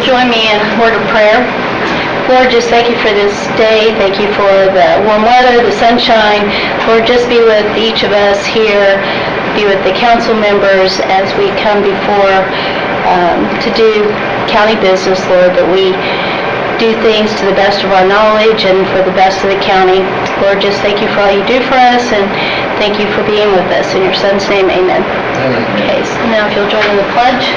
you'll join me in a word of prayer. Lord, just thank you for this day. Thank you for the warm weather, the sunshine. Lord, just be with each of us here. Be with the council members as we come before to do county business, Lord, that we do things to the best of our knowledge and for the best of the county. Lord, just thank you for all you do for us, and thank you for being with us. In your son's name, amen. Amen. Okay, so now if you'll join in the pledge.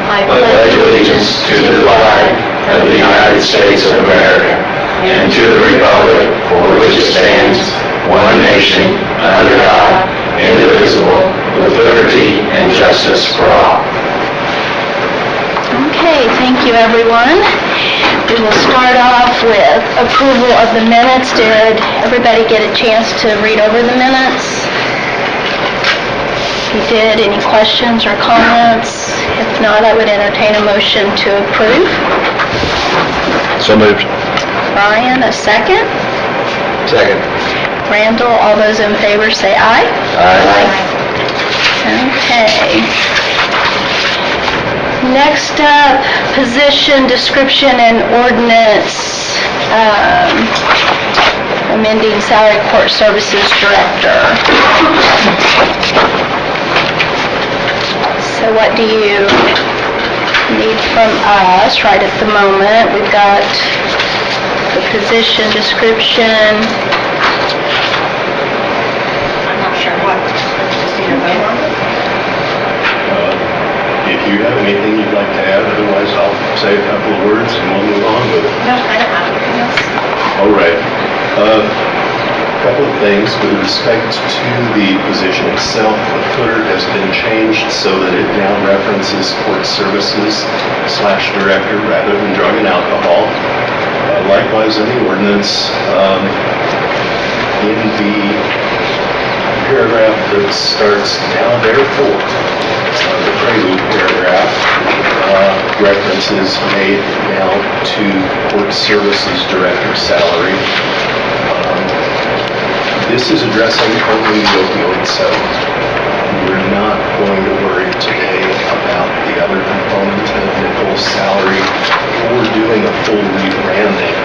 I pledge allegiance to the flag of the United States of America and to the republic for which it stands, one nation, under God, indivisible, with liberty and justice for all. Okay, thank you, everyone. We will start off with approval of the minutes. Did everybody get a chance to read over the minutes? If you did, any questions or comments? If not, I would entertain a motion to approve. So moved. Brian, a second. Second. Randall, all those in favor say aye. Aye. Okay. Next up, position, description, and ordinance, amending salary court services director. So what do you need from us right at the moment? We've got the position description. I'm not sure what. Just need a vote on it? If you have anything you'd like to add, otherwise I'll say a couple of words and we'll move on with it. No, I don't have anything else. All right. A couple of things with respect to the position itself. The footer has been changed so that it now references court services / director rather than drug and alcohol. Likewise, in the ordinance, in the paragraph that starts now therefore, the prelude paragraph, references made now to court services director salary. This is addressing only the opioid settlement. We're not going to worry today about the other component of Nicole's salary or doing a full rebranding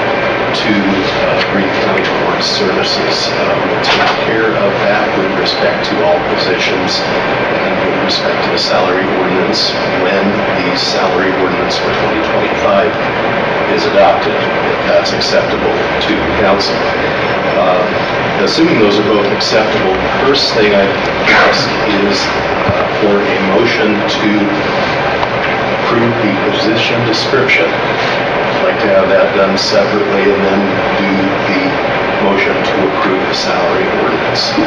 to Greene County Court Services. We'll take care of that with respect to all positions and with respect to the salary ordinance when the salary ordinance for 2025 is adopted, if that's acceptable to council. Assuming those are both acceptable, the first thing I'd ask is for a motion to approve the position description. I'd like to have that done separately and then do the motion to approve the salary ordinance.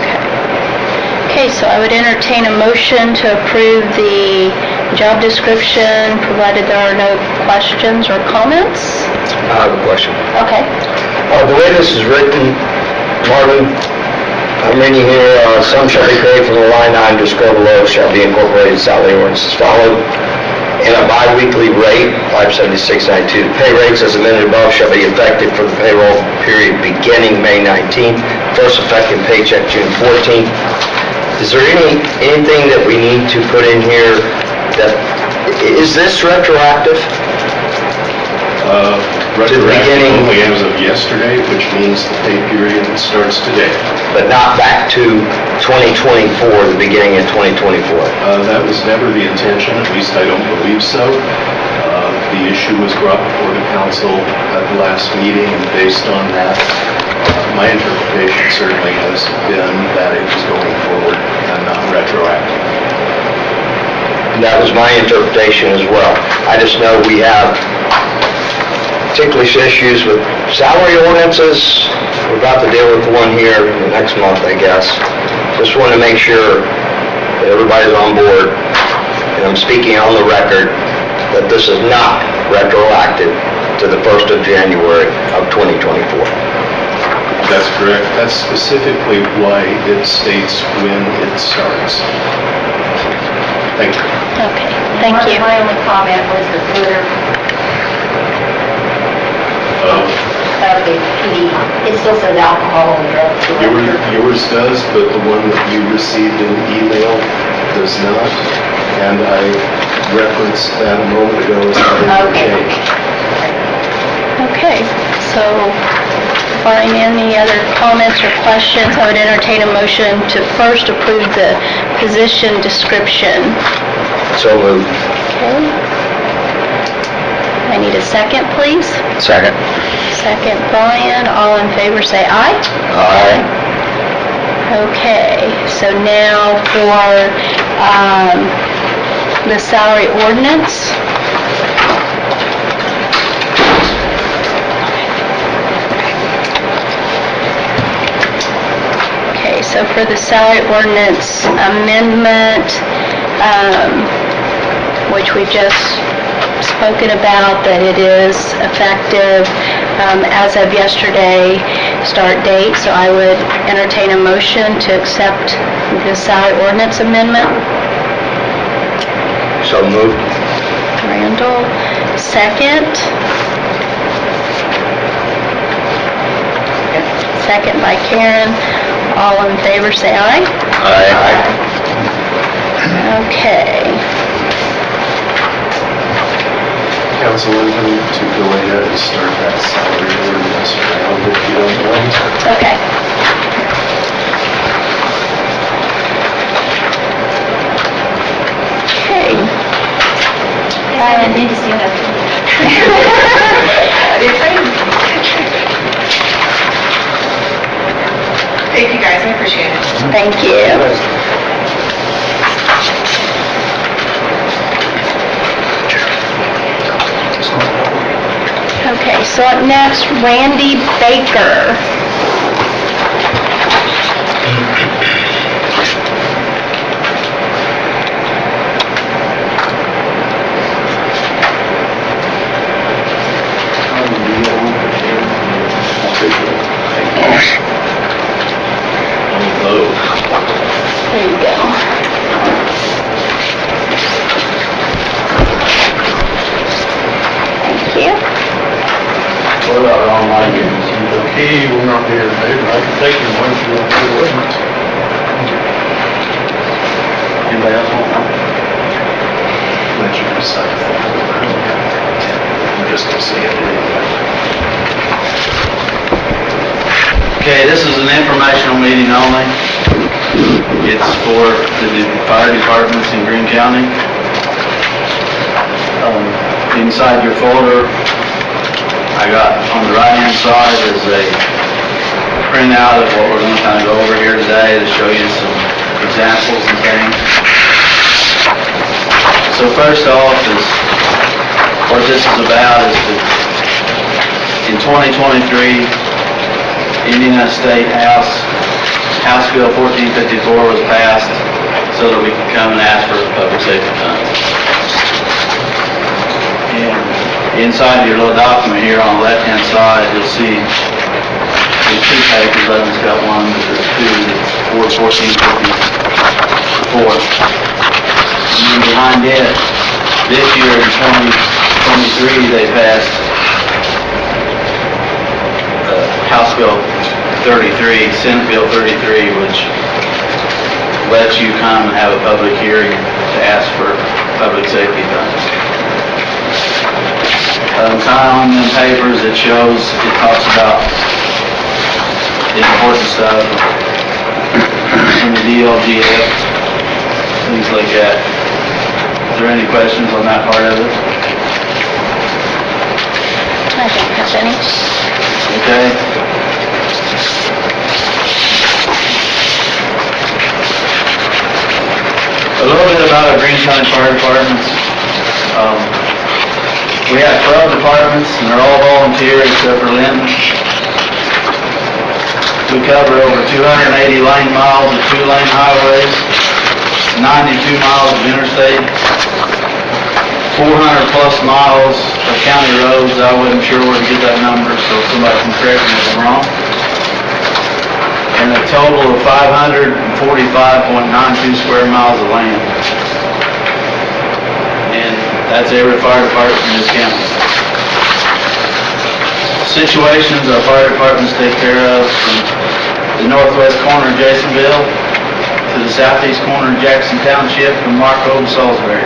Okay, so I would entertain a motion to approve the job description, provided there are no questions or comments. I have a question. Okay. The way this is written, Marvin, I'm reading here, some shall be paid from the line item described below shall be incorporated salary ordinance as followed. In a bi-weekly rate, 576.92. The pay rates as amended above shall be effective for the payroll period beginning May 19th, first effective paycheck June 14th. Is there anything that we need to put in here that, is this retroactive? Retroactive only as of yesterday, which means the pay period starts today. But not back to 2024, the beginning of 2024? That was never the intention, at least I don't believe so. The issue was brought before the council at the last meeting, and based on that, my interpretation certainly has been that it was going forward and not retroactive. That was my interpretation as well. I just know we have ticklish issues with salary ordinances. We're about to deal with one here next month, I guess. Just want to make sure that everybody's on board, and I'm speaking on the record, that this is not retroactive to the 1st of January of 2024. That's correct. That's specifically why it states when it starts. Thank you. Okay, thank you. My only comment was the footer of the PD. It still says alcohol and drugs director. Yours does, but the one that you received in email does not. And I referenced that a moment ago as having been Okay. changed. Okay, so barring any other comments or questions, I would entertain a motion to first approve the position description. So moved. Okay. I need a second, please. Second. Second, Brian. All in favor, say aye. Aye. Okay, so now for the salary ordinance. Okay, so for the salary ordinance amendment, which we've just spoken about, that it is effective as of yesterday start date, so I would entertain a motion to accept the salary ordinance amendment. So moved. Randall, second. Second by Karen. All in favor, say aye. Aye. Okay. Councilwoman, to go ahead and start that salary ordinance round if you don't mind. Okay. Okay. I didn't need to stand up. Thank you, guys, I appreciate it. Thank you. Okay, so up next, Randy Baker. There you go. Thank you. What about online games? He will not be here today, but I can take him once you want to do it. Anybody else want one? Let you decide. I'm just gonna see it anyway. Okay, this is an informational meeting only. It's for the fire departments in Greene County. Inside your folder, I got on the right-hand side is a printout of what we're going to kind of go over here today to show you some examples and things. So first off is, what this is about is that in 2023, Indiana State House Bill 1454 was passed so that we could come and ask for public safety funds. And inside your little document here on the left-hand side, you'll see the two pages. Levin's got one, but there's two that's for 1454. And then behind it, this year in 2023, they passed House Bill 33, Senate Bill 33, which lets you come and have a public hearing to ask for public safety funds. Kind of on the papers, it talks about the important stuff, from the DLGF, things like that. Is there any questions on that part of it? I don't have any. Okay. A little bit about our Greene County Fire Departments. We have 12 departments, and they're all volunteer except for Linton. We cover over 280 lane miles of 2-lane highways, 92 miles of interstate, 400 plus miles of county roads. I wasn't sure where to get that number, so somebody can correct me if I'm wrong. And a total of 545.92 square miles of land. And that's every fire department in this county. Situations our fire departments take care of from the northwest corner of Jasonville to the southeast corner of Jackson Township from Marco to Salisbury.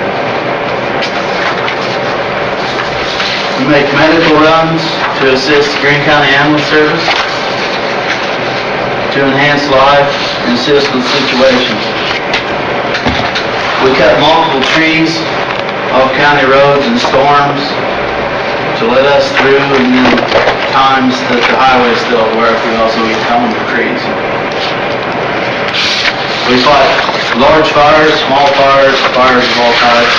make medical runs to assist Greene County Ambulance Service, to enhance life and assist with situations. We cut multiple trees off county roads in storms to let us through, and then times that the highways still work, we also get home with trees. We fight large fires, small fires, fires of all types,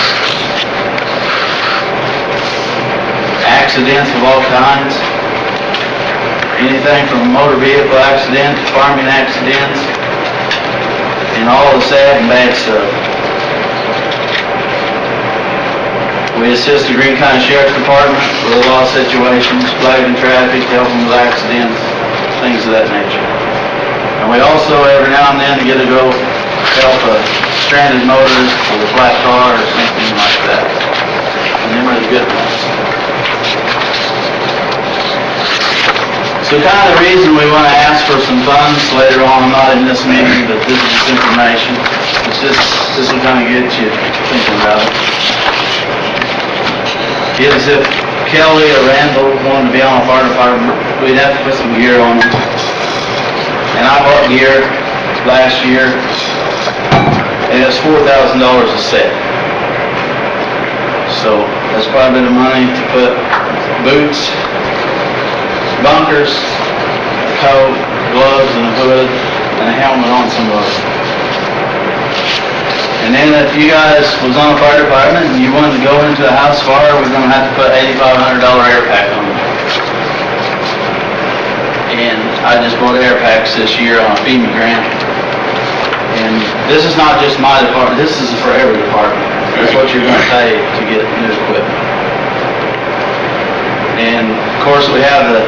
accidents of all kinds, anything from motor vehicle accident to farming accidents, and all the sad and bad stuff. We assist the Greene County Sheriff's Department with a lot of situations, flagging traffic, helping with accidents, things of that nature. And we also, every now and then, get to go help a stranded motorist with a flat car or something like that. And them are the good ones. So kind of the reason we want to ask for some funds later on, not in this meeting, but this is information. It's just, this will kind of get you thinking about it. Is if Kelly or Randall wanted to be on a fire department, we'd have to put some gear on them. And I bought gear last year, and it's $4,000 a set. So that's quite a bit of money to put boots, bunkers, a coat, gloves, and a hood, and a helmet on somebody. And then if you guys was on the fire department and you wanted to go into a house fire, we're going to have to put $8,500 air pack on it. And I just bought air packs this year on a FEMA grant. And this is not just my department, this is for every department. That's what you're going to pay to get new equipment. And of course we have the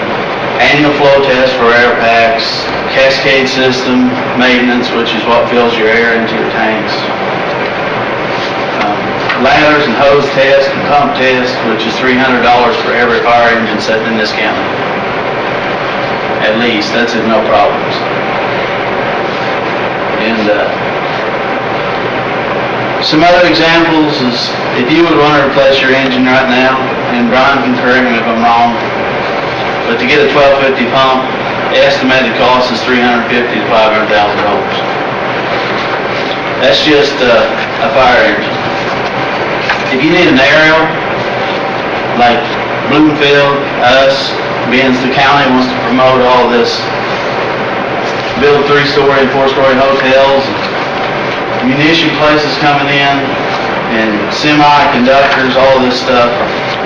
annual flow test for air packs, cascade system maintenance, which is what fills your air into your tanks. Ladders and hose test and pump test, which is $300 for every fire engine sitting in this county. At least, that's if no problems. And some other examples is if you would want to replace your engine right now, and Brian can correct me if I'm wrong, but to get a 1250 pump, the estimated cost is $350,000 to $500,000. That's just a fire engine. If you need an aerial, like Bloomfield, us, being the county wants to promote all this, build 3-story and 4-story hotels, munition places coming in, and semiconductors, all this stuff,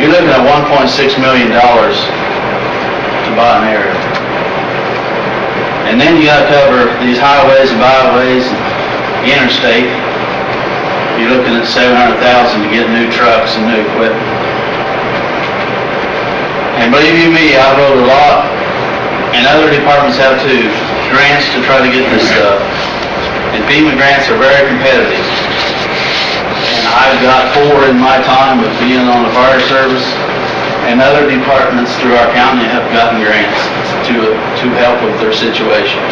you're looking at $1.6 million to buy an aerial. And then you got to cover these highways and byways and interstate. You're looking at $700,000 to get new trucks and new equipment. And believe you me, I wrote a lot, and other departments have too, grants to try to get this stuff. And FEMA grants are very competitive. And I've got 4 in my time of being on the fire service, and other departments through our county have gotten grants to help with their situations.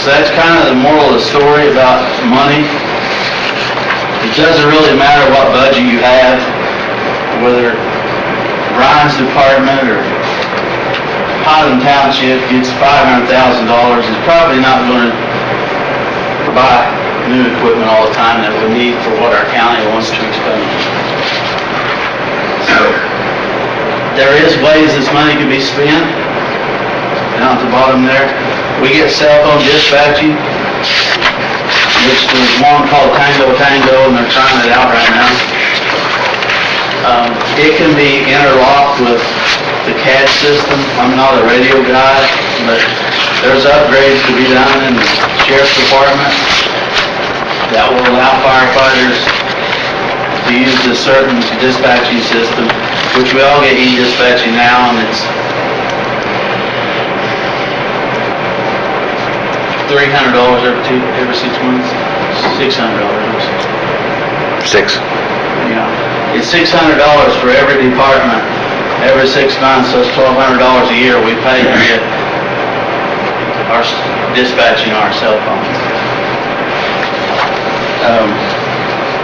So that's kind of the moral of the story about money. It doesn't really matter what budget you have, whether Brian's department or Highland Township gets $500,000, it's probably not going to buy new equipment all the time that we need for what our county wants to expend. So there is ways this money can be spent. Down at the bottom there, we get cell phone dispatching, which there's one called Tango Tango, and they're trying it out right now. It can be interlocked with the CAD system. I'm not a radio guy, but there's upgrades to be done in the Sheriff's Department that will allow firefighters to use this certain dispatching system, which we all get e-dispatching now, and it's $300 every 6 months, $600. 6. Yeah, it's $600 for every department, every 6 months, so it's $1,200 a year we pay to get our dispatching our cell phones.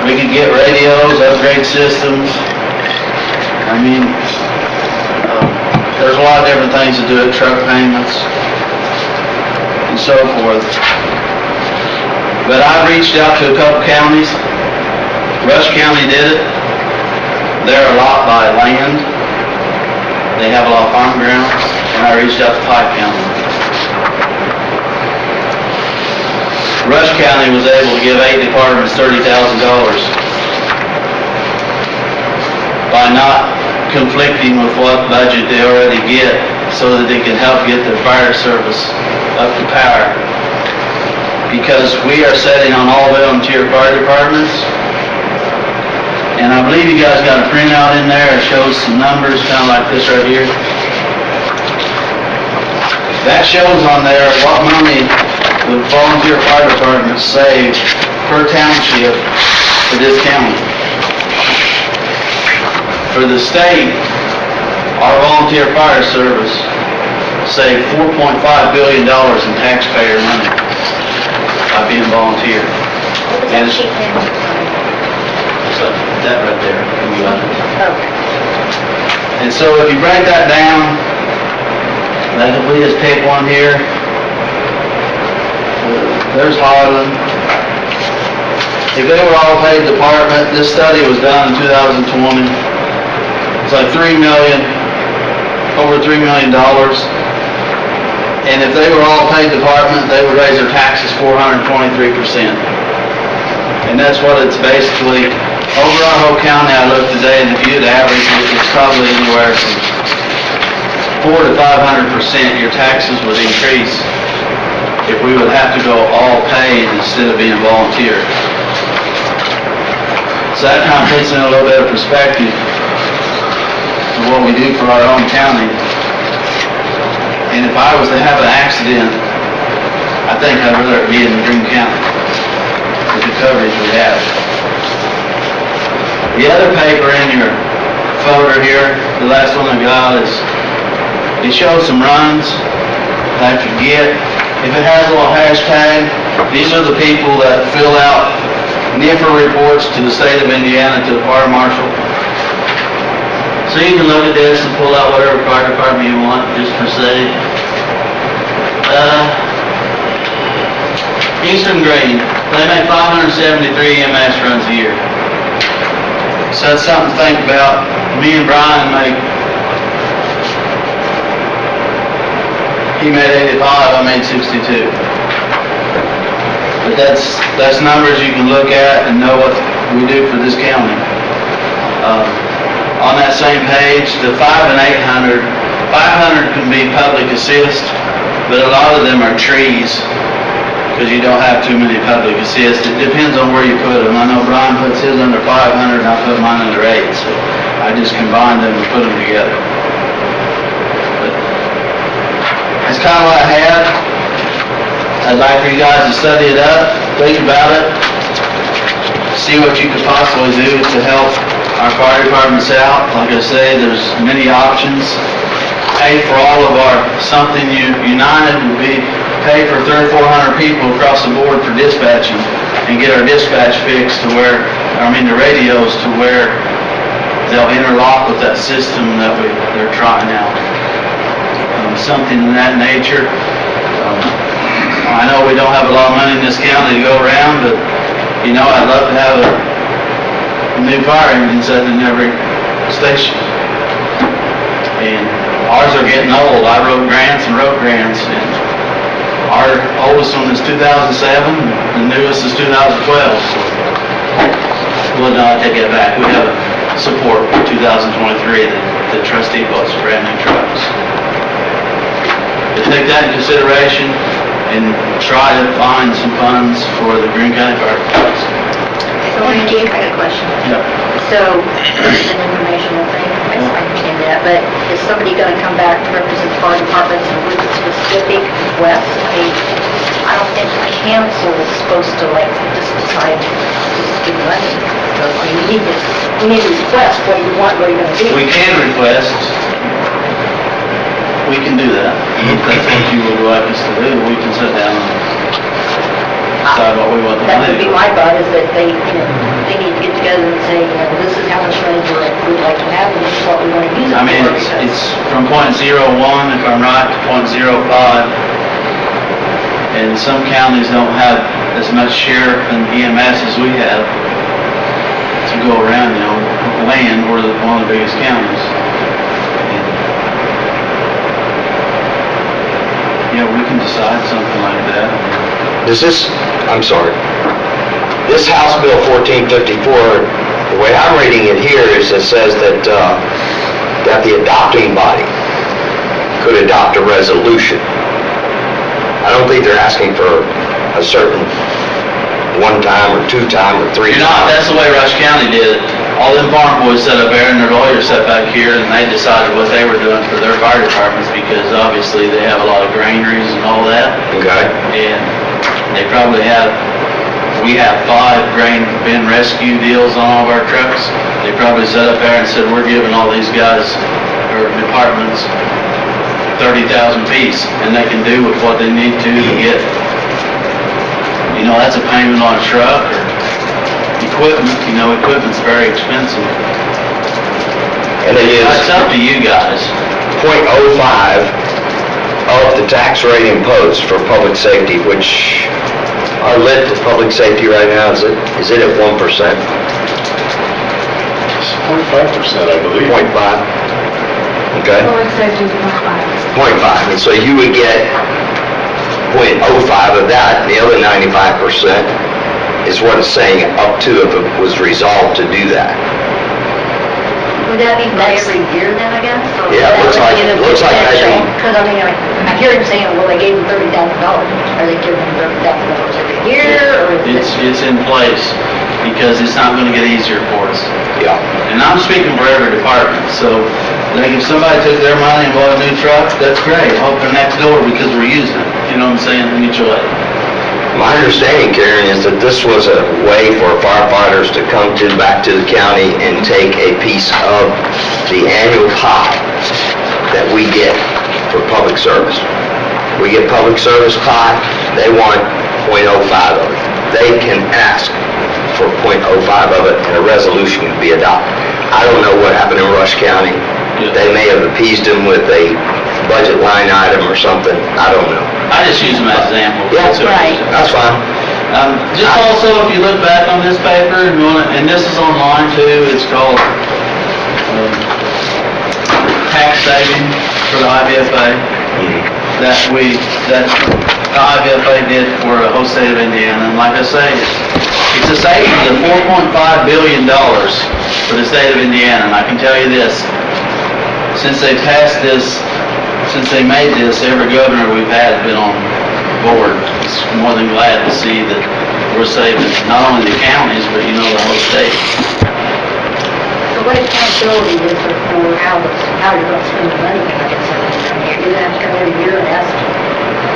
We can get radios, upgrade systems, I mean, there's a lot of different things to do it, truck payments and so forth. But I reached out to a couple counties. Rush County did it. They're a lot by land. They have a lot of farm ground. And I reached out to Pike County. Rush County was able to give 8 departments $30,000 by not conflicting with what budget they already get, so that they can help get their fire service up to par. Because we are setting on all volunteer fire departments, and I believe you guys got a printout in there that shows some numbers, kind of like this right here. That shows on there what money the volunteer fire departments save per township for this county. For the state, our volunteer fire service saved $4.5 billion in taxpayer money by being volunteer. What was that sheet then? So, that right there, you got it. Oh, And so if you break that down, like if we just pick one here, there's Harlan. If they were all paid department, this study was done in 2020. It's like $3 million, over $3 million. And if they were all paid department, they would raise their taxes 423%. And that's what it's basically, over our whole county I looked today, and if you'd average it, it's probably anywhere from 400 to 500% your taxes would increase if we would have to go all paid instead of being volunteer. So that kind of puts in a little bit of perspective of what we do for our own county. And if I was to have an accident, I think I'd rather be in Greene County with the coverage we have. The other paper in your folder here, the last one I got, is it shows some runs that I could get. If it has a little hashtag, these are the people that fill out NIFR reports to the state of Indiana, to the fire marshal. So you can look at this and pull out whatever fire department you want, just for say. Eastern Greene, they make 573 EMS runs a year. So that's something to think about. Me and Brian he made 85, I made 62. But that's numbers you can look at and know what we do for this county. On that same page, the 500 and 800, 500 can be public assist, but a lot of them are trees, because you don't have too many public assist. It depends on where you put them. I know Brian puts his under 500 and I put mine under 8, so I just combined them and put them together. But that's kind of what I had. I'd like for you guys to study it up, think about it, see what you could possibly do to help our fire departments out. Like I say, there's many options. Pay for all of our something united would be pay for 300 or 400 people across the board for dispatching and get our dispatch fixed to where, the radios to where they'll interlock with that system that they're trying out. Something in that nature. I know we don't have a lot of money in this county to go around, but I'd love to have a new fire engine set in every station. And ours are getting old. I wrote grants, and our oldest one is 2007, the newest is 2012. So, well, no, I take that back. We have support for 2023, the trustee votes for brand new trucks. But take that in consideration and try to find some funds for the Greene County Fire Department. so Randy, I got a question. Yep. So, this is an informational thing, I understand that, but is somebody gonna come back to represent the fire departments with a specific request? I don't think the council is supposed to just decide just do money. So, we need to request what you want, what you're gonna do. We can request. We can do that. If that's what you would like us to do, we can sit down and decide what we want to do. That would be my thought, is that they need to get together and say, this is how much money we'd like to have, and this is what we from .01, if I'm right, to .05. And some counties don't have as much sheriff and EMS as we have to go around, land, we're one of the biggest counties. We can decide something like that. Does this, I'm sorry, this House Bill 1454, the way I'm reading it here is it says that, that the adopting body could adopt a resolution. I don't think they're asking for a certain one-time or two-time or three-time. You're not, that's the way Rush County did it. All them farm boys sat up there and their lawyers sat back here and they decided what they were doing for their fire departments because obviously they have a lot of granaries and all that. Okay. And they probably have, we have 5 grain bin rescue deals on all of our trucks. They probably sat up there and said, we're giving all these guys, or departments, 30,000 apiece, and they can do with what they need to get. That's a payment on a truck or equipment. Equipment's very expensive. And it is It's up to you guys. .05 of the tax rate imposed for public safety, which our lit to public safety right now, is it at 1%? It's 0.5%, I believe. 0.5? Okay. Public safety is 0.5, and so you would get 0.05 of that, and the other 95% is what it's saying up to if it was resolved to do that. Would that be by every year then, I guess? Or Yeah, would looks that like, be the looks like potential? maybe, Because I hear him saying, well, they gave them $30,000. Are they giving them $30,000 every year, or is it? It's in place because it's not gonna get easier for us. yeah. And I'm speaking for every department, so like if somebody took their money and bought a new truck, that's great. Hope they're next door because we're using it. You know what I'm saying? Mutual aid. My understanding, Karen, is that this was a way for firefighters to come back to the county and take a piece of the annual pie that we get for public service. We get public service pie, they want .05 of it. They can ask for .05 of it and a resolution can be adopted. I don't know what happened in Rush County. They may have appeased them with a budget line item or something, I don't know. I just use them as examples. Yeah, Right. that's fine. Just also, if you look back on this paper, and this is online too, it's called tax saving for the IVFA that the IVFA did for the whole state of Indiana. And like I say, it's a savings of $4.5 billion for the state of Indiana. And I can tell you this, since they passed this, since they made this, every governor we've had has been on board. It's more than glad to see that we're saving not only the counties, but the whole state. So what accountability is there for how you're going to spend the money? Like it's you're going to have to come every year and ask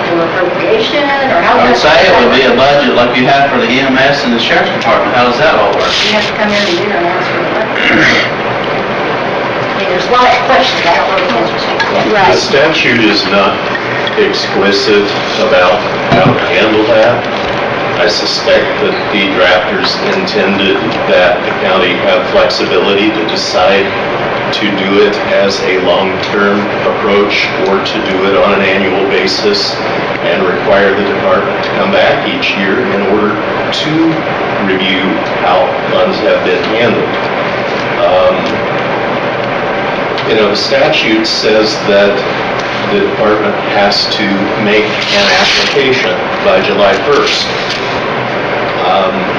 for appropriation, or how? I would say it would be a budget like you have for the EMS and the sheriff's department. How does that all work? You have to come every year and ask for the money. There's a lot of questions, I don't know the answers to. The statute is not explicit about how to handle that. I suspect that the drafters intended that the county have flexibility to decide to do it as a long-term approach or to do it on an annual basis and require the department to come back each year in order to review how funds have been handled. The statute says that the department has to make an application by July 1st.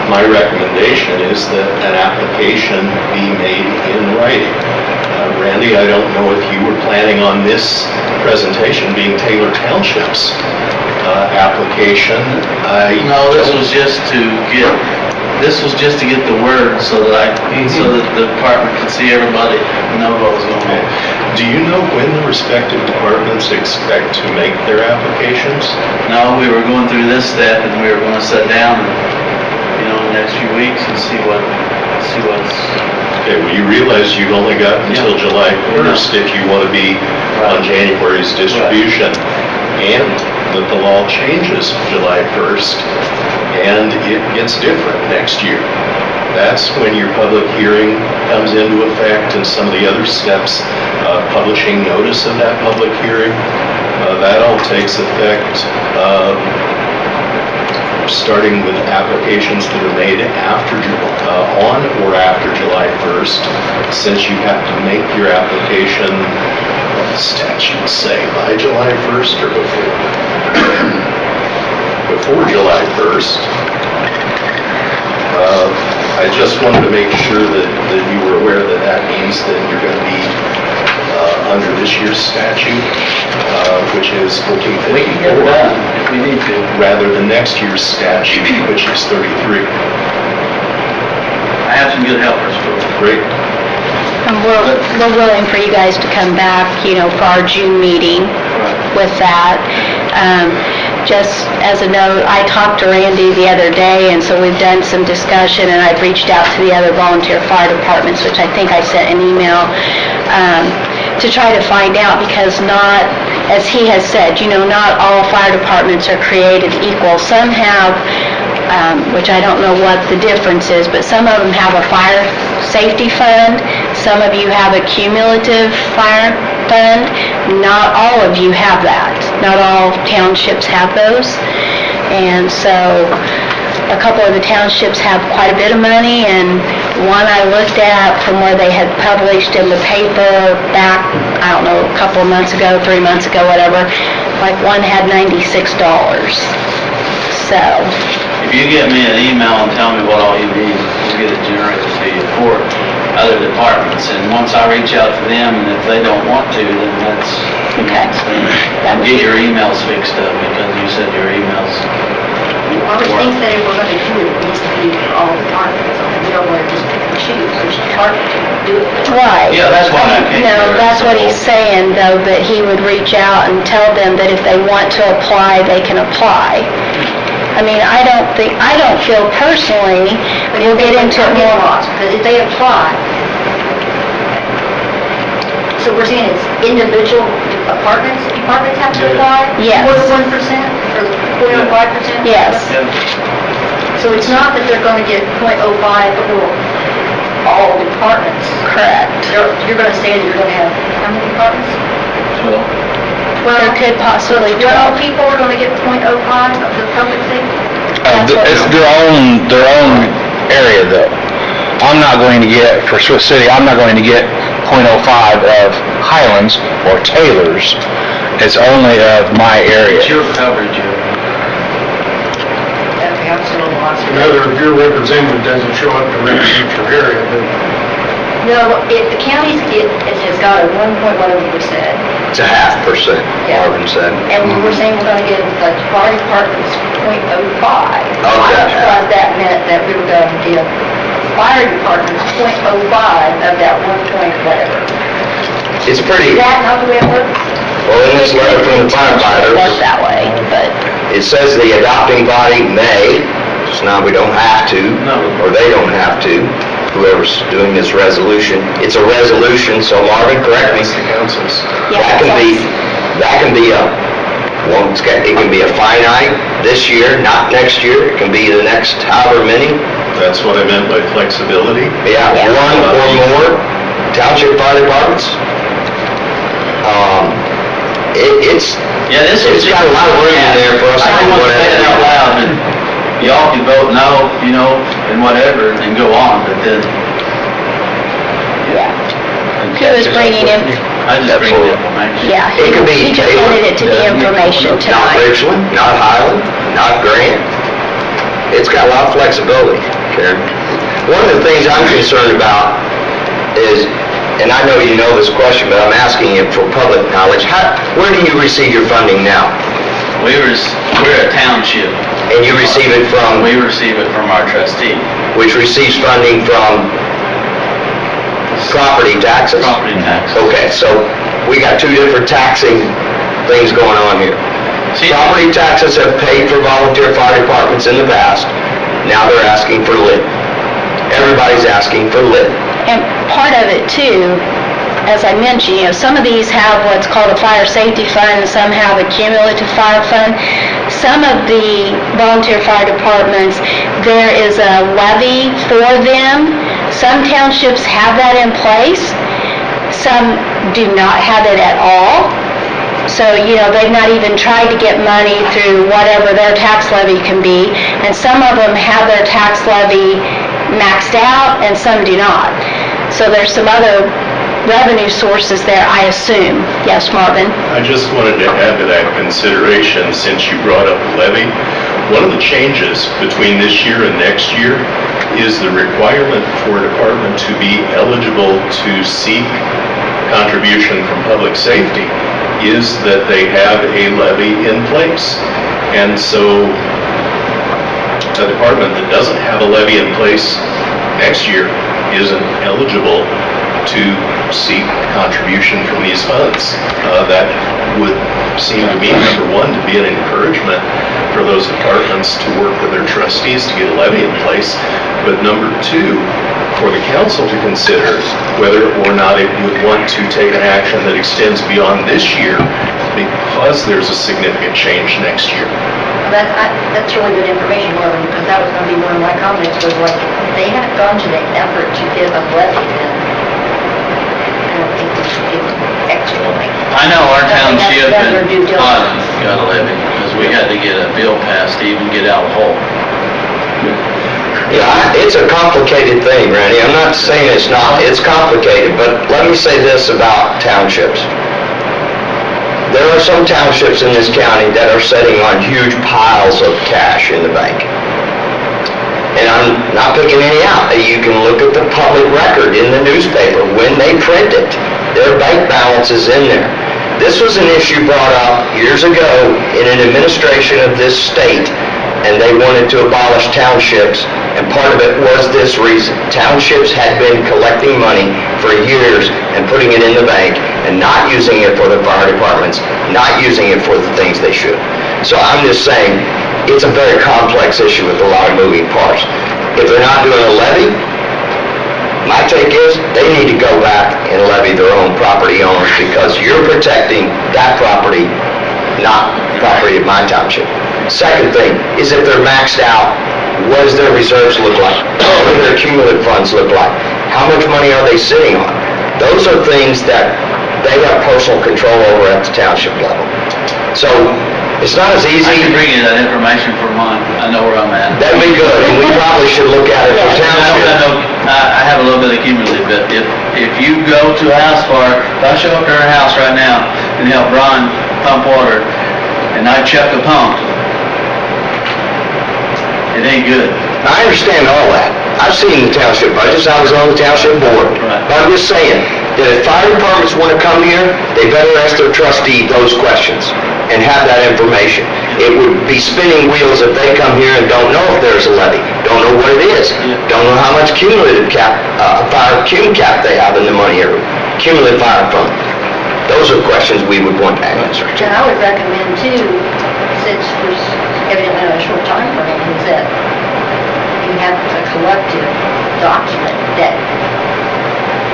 My recommendation is that an application be made in writing. Randy, I don't know if you were planning on this presentation being Taylor Township's application. No, this was just to get the word so that the department could see everybody and know what was going on. Do you know when the respective departments expect to make their applications? No, we were going through this step and we were going to sit down, in the next few weeks and see what's. Okay, well, you realize you've only got until July 1st if you want to be on January's distribution, and that the law changes July 1st, and it gets different next year. That's when your public hearing comes into effect and some of the other steps, publishing notice of that public hearing. That all takes effect starting with applications that are made after, on or after July 1st, since you have to make your application, what the statute say, by July 1st or before? Before July 1st. I just wanted to make sure that you were aware that that means that you're going to be under this year's statute, which is 1454. We can get it done if we need to. Rather than next year's statute, which is 33. I have some good helpers for it. Great. And we're willing for you guys to come back, for our June meeting with that. Just as a note, I talked to Randy the other day, and so we've done some discussion, and I've reached out to the other volunteer fire departments, which I think I sent an email, to try to find out, because not, as he has said, not all fire departments are created equal. Some have, which I don't know what the difference is, but some of them have a fire safety fund. Some of you have a cumulative fire fund. Not all of you have that. Not all townships have those. And so a couple of the townships have quite a bit of money, and one I looked at from where they had published in the paper back, I don't know, a couple of months ago, 3 months ago, whatever, like one had $96. So, If you get me an email and tell me what all you need, we'll get it generated to you for other departments. And once I reach out to them, and if they don't want to, then that's, okay. then get your emails fixed up, because you said your emails. I would think that if we're going to do it, it needs to be for all departments. We don't want to just pick and choose, which is hard to do it. Right. Yeah, that's why I came No, here. that's what he's saying, though, that he would reach out and tell them that if they want to apply, they can apply. I mean, I don't feel personally, we'll get into it more. Because if they apply, so we're saying it's individual departments have to apply? Yes. More than 1%, or 0.05%? Yes. Yeah. So it's not that they're going to get 0.05 for all departments. Correct. You're going to say that you're going to have how many departments? There could possibly 12 people are going to get 0.05 of the public safety? It's their own area though. I'm not going to get, for Swiss City, I'm not going to get .05 of Highlands or Taylor's. It's only of my area. It's your coverage area. Okay, I'm still lost. Another, if your representative doesn't show up to represent your area, then No, if the county's it has got a 1.1%. It's a 0.5%, Marvin said. And we're saying we're gonna give the fire department's .05. I thought that meant that we were gonna give fire department's .05 of that 1 point whatever. It's pretty, Is that not the way it works? well, in this letter from the It firefighters, was that way, but, it says the adopting body may, so now we don't have to, No. or they don't have to, whoever's doing this resolution. It's a resolution, so Marvin, correct me. It's the council's. yeah. That can be a, well, it can be a finite this year, not next year. It can be the next however many. That's what I meant by flexibility. Yeah, one or more township fire departments. It's got a lot of room in there for us to I do don't want to say it out whatever. loud, and y'all can vote no, and whatever, and go on, but then. Yeah. He was bringing in, I just bring the information. yeah, It could be he just wanted it to be information Not tonight. Richland, not Highland, not Grant. It's got a lot of flexibility, Karen. One of the things I'm concerned about is, and I know you know this question, but I'm asking it for public knowledge, where do you receive your funding now? We're a township. And you receive it from, We receive it from our trustee, which receives funding from property taxes? property tax. Okay, so we got two different taxing things going on here. See, Property taxes have paid for volunteer fire departments in the past. Now they're asking for lit. Everybody's asking for lit. And part of it too, as I mentioned, some of these have what's called a fire safety fund, and some have a cumulative fire fund. Some of the volunteer fire departments, there is a levy for them. Some townships have that in place. Some do not have it at all. So, they've not even tried to get money through whatever their tax levy can be. And some of them have their tax levy maxed out, and some do not. So there's some other revenue sources there, I assume. Yes, Marvin? I just wanted to add to that consideration, since you brought up the levy. One of the changes between this year and next year is the requirement for a department to be eligible to seek contribution from public safety is that they have a levy in place. And so a department that doesn't have a levy in place next year isn't eligible to seek contribution from these funds. That would seem to me, number one, to be an encouragement for those departments to work with their trustees to get a levy in place, but number two, for the council to consider whether or not it would want to take an action that extends beyond this year because there's a significant change next year. That's really good information, Marvin, because that was going to be one of my comments, was like, if they haven't gone to the effort to give a levy, then I don't think we should give them extra money. I know our I think that's township done their due and diligence. Highlands got a levy, because we had to get a bill passed to even get out of the hole. Yeah, it's a complicated thing, Randy. I'm not saying it's not. It's complicated, but let me say this about townships. There are some townships in this county that are sitting on huge piles of cash in the bank. And I'm not picking any out. You can look at the public record in the newspaper when they print it. Their bank balance is in there. This was an issue brought up years ago in an administration of this state, and they wanted to abolish townships, and part of it was this reason. Townships had been collecting money for years and putting it in the bank and not using it for the fire departments, not using it for the things they should. So I'm just saying, it's a very complex issue with a lot of moving parts. If they're not doing a levy, my take is they need to go back and levy their own property owners, because you're protecting that property, not property of my township. Second thing is, if they're maxed out, what does their reserves look like? What do their cumulative funds look like? How much money are they sitting on? Those are things that they have personal control over at the township level. So it's not as I easy. can bring you that information for mine. I know where I'm at. That'd be good, and we probably should look at it for township. I have a little bit of cumulative, but if you go to a house fire, if I show up to her house right now and help Ron pump water, and I check the pump, it ain't good. I understand all that. I've seen the township budgets, I was on the township board. Right. But I'm just saying, that if fire departments want to come here, they better ask their trustee those questions and have that information. It would be spinning wheels if they come here and don't know if there's a levy, don't know what it is, don't know how much cumulative fire cum cap they have in the money, or cumulative fire fund. Those are questions we would want to answer. And I would recommend too, since there's evidently a short time frame, is that you have a collective document that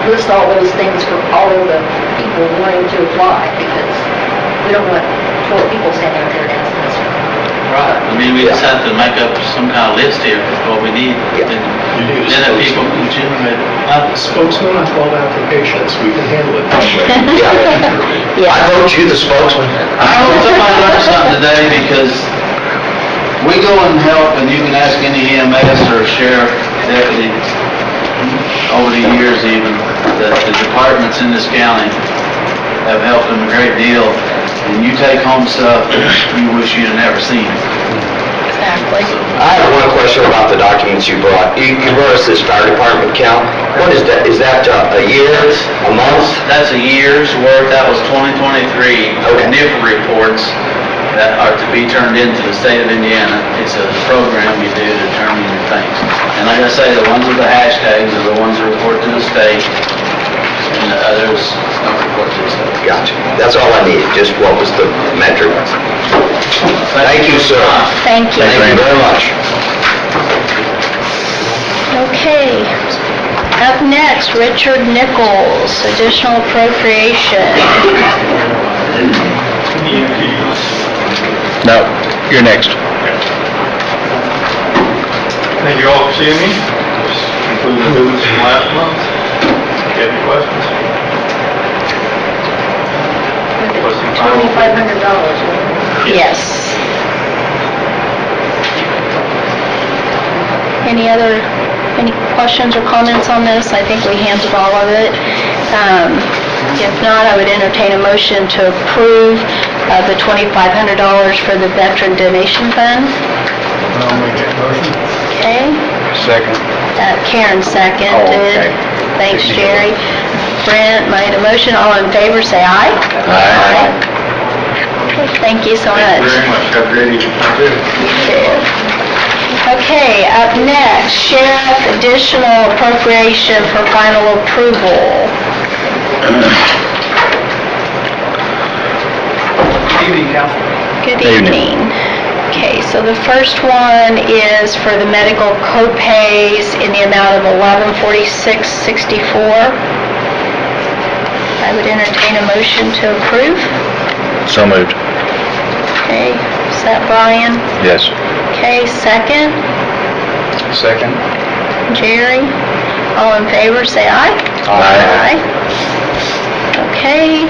lists all those things for all of the people wanting to apply, because we don't want poor people standing out there and asking us. Right. I mean, we just have to make up some kind of list here of what we need. Yeah. Then if people can generate it. Spokesman on 12 applications, we can handle it. Yeah. I vote you the spokesman. I hope somebody learned something today, because we go and help, and you can ask any EMS or sheriff, deputy, over the years even, that the departments in this county have helped them a great deal, and you take home stuff that you wish you'd have never seen. Exactly. I have one question about the documents you brought. You brought us this fire department count. What is that? Is that a year, a month? That's a year's worth. That was 2023 Okay. NIFA reports that are to be turned into the state of Indiana. It's a program you do to turn in your things. And like I say, the ones with the hashtags are the ones that report to the state, and the others don't report to the state. Gotcha. That's all I needed, just what was the metric. Thank you, sir. Thank you. Thank you very much. Okay. Up next, Richard Nichols, additional appropriation. No, you're next. Thank you all for seeing me. This concludes the business from last month. If you have any questions? $2,500. Yes. Any questions or comments on this? I think we handled all of it. If not, I would entertain a motion to approve the $2,500 for the Veteran Donation Fund. I'll make that motion. Okay. Second. Karen seconded. Oh, okay. Thanks, Jerry. Brent made a motion. All in favor, say aye. Aye. Okay, thank you so Thank much. you very much. Have a great evening. You too. Okay, up next, Sheriff additional appropriation for final approval. Good evening, Council. Good Evening. evening. Okay, so the first one is for the medical co-pays in the amount of $1146.64. I would entertain a motion to approve. So moved. Okay, is that Brian? Yes. Okay, second, Second. Jerry. All in favor, say aye. Aye. Okay,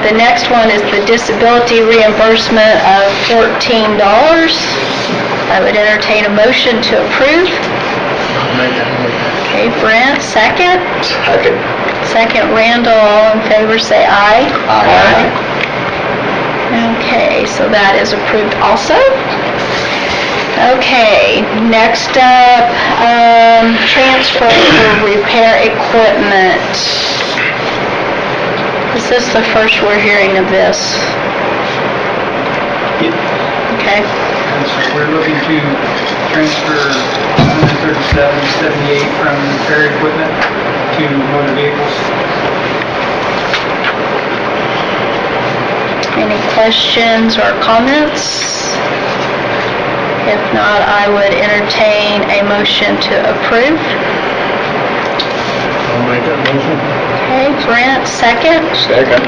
the next one is the disability reimbursement of $14. I would entertain a motion to approve. Okay, Brent, second. Second. Second, Randall. All in favor, say aye. Aye. Okay, so that is approved also. Okay, next up, transfer for repair equipment. Is this the first we're hearing of this? Okay, We're looking to transfer 13778 from repair equipment to motor vehicles. any questions or comments? If not, I would entertain a motion to approve. I'll make that motion. Okay, Brent, second. Second.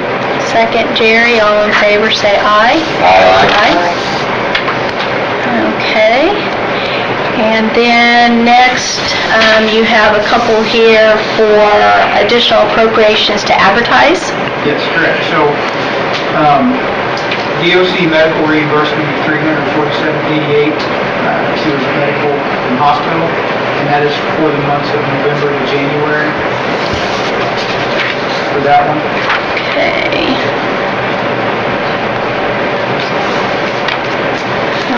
Second, Jerry. All in favor, say aye. Aye. Okay. And then next, you have a couple here for additional appropriations to advertise. Yes, correct. So, DOC medical reimbursement of $347.88 to his medical and hospital, and that is for the months of November to January. For that one. Okay.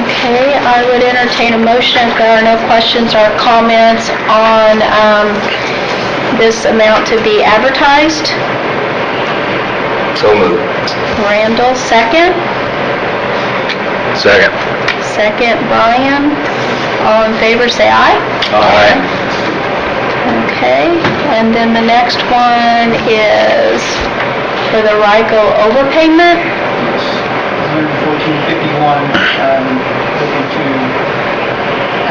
Okay, I would entertain a motion if there are no questions or comments on this amount to be advertised. So moved. Randall, second. Second. Second, Brian. All in favor, say aye. Aye. Okay, and then the next one is for the RICO overpayment. 114.51, looking to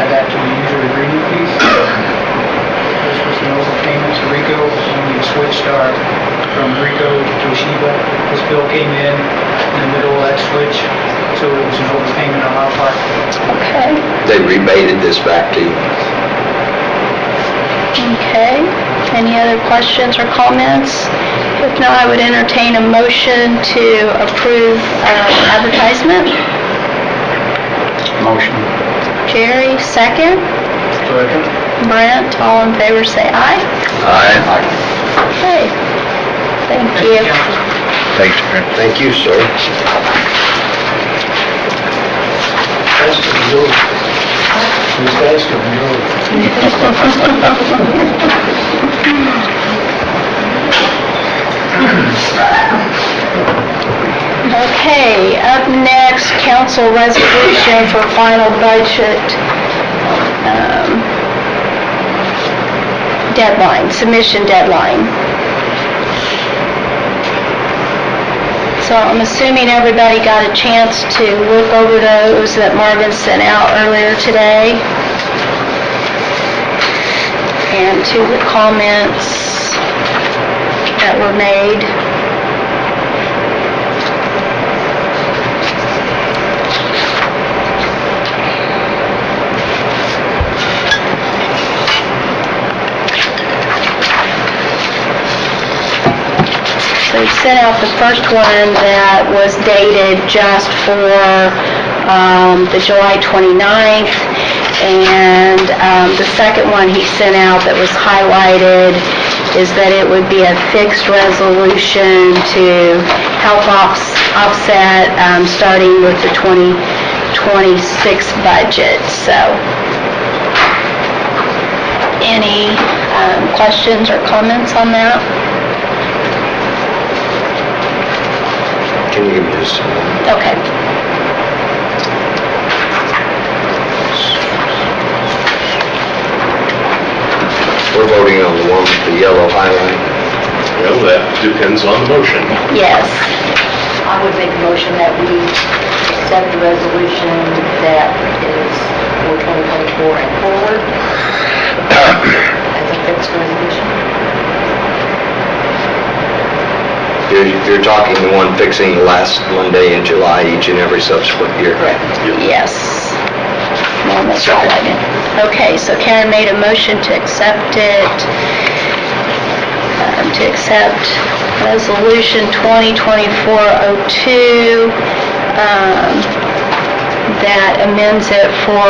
add that to the user agreement fees. This was an overpayment to RICO when we switched from RICO to Toshiba. This bill came in the middle of that switch, so it was an overpayment on our part. Okay. They rebated this back to you. Okay, any other questions or comments? If not, I would entertain a motion to approve advertisement. Motion. Jerry, second. Second. Brent, all in favor, say aye. Aye. Okay, thank you. Thanks, Karen. Thank you, sir. Ask him to go. Just ask him to go. Okay, up next, council resolution for final budget deadline, submission deadline. So I'm assuming everybody got a chance to look over those that Marvin sent out earlier today. and to the comments that were made. So we sent out the first one that was dated just for the July 29th, and the second one he sent out that was highlighted is that it would be a fixed resolution to help offset starting with the 2026 budget. So, any questions or comments on that? Can you give me just a moment? Okay. We're voting on the one with the yellow highlight. Well, that depends on the motion. Yes. I would make a motion that we accept the resolution that is for 2024 and forward as a fixed resolution. You're talking the one fixing the last Monday in July each and every subsequent year. Correct. Yes. No, that's highlighted. Okay, so Karen made a motion to accept it, to accept Resolution 2024-02, that amends it for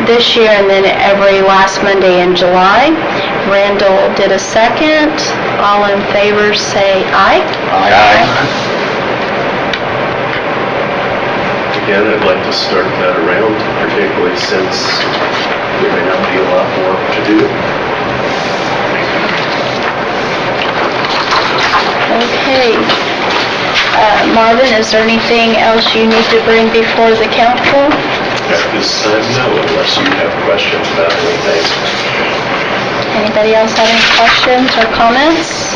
this year and then every last Monday in July. Randall did a second. All in favor say aye. Aye. Again, I'd like to start that around, particularly since there may not be a lot more to do. Okay. Marvin, is there anything else you need to bring before the council? At this time, no, unless you have questions about anything. Anybody else have any questions or comments?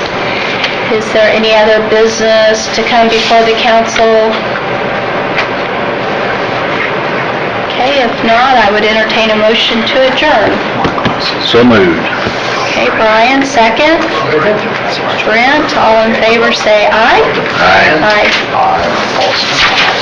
Is there any other business to come before the council? Okay, if not, I would entertain a motion to adjourn. So moved. Okay, Brian, second. Brent, all in favor say aye. Aye. Aye.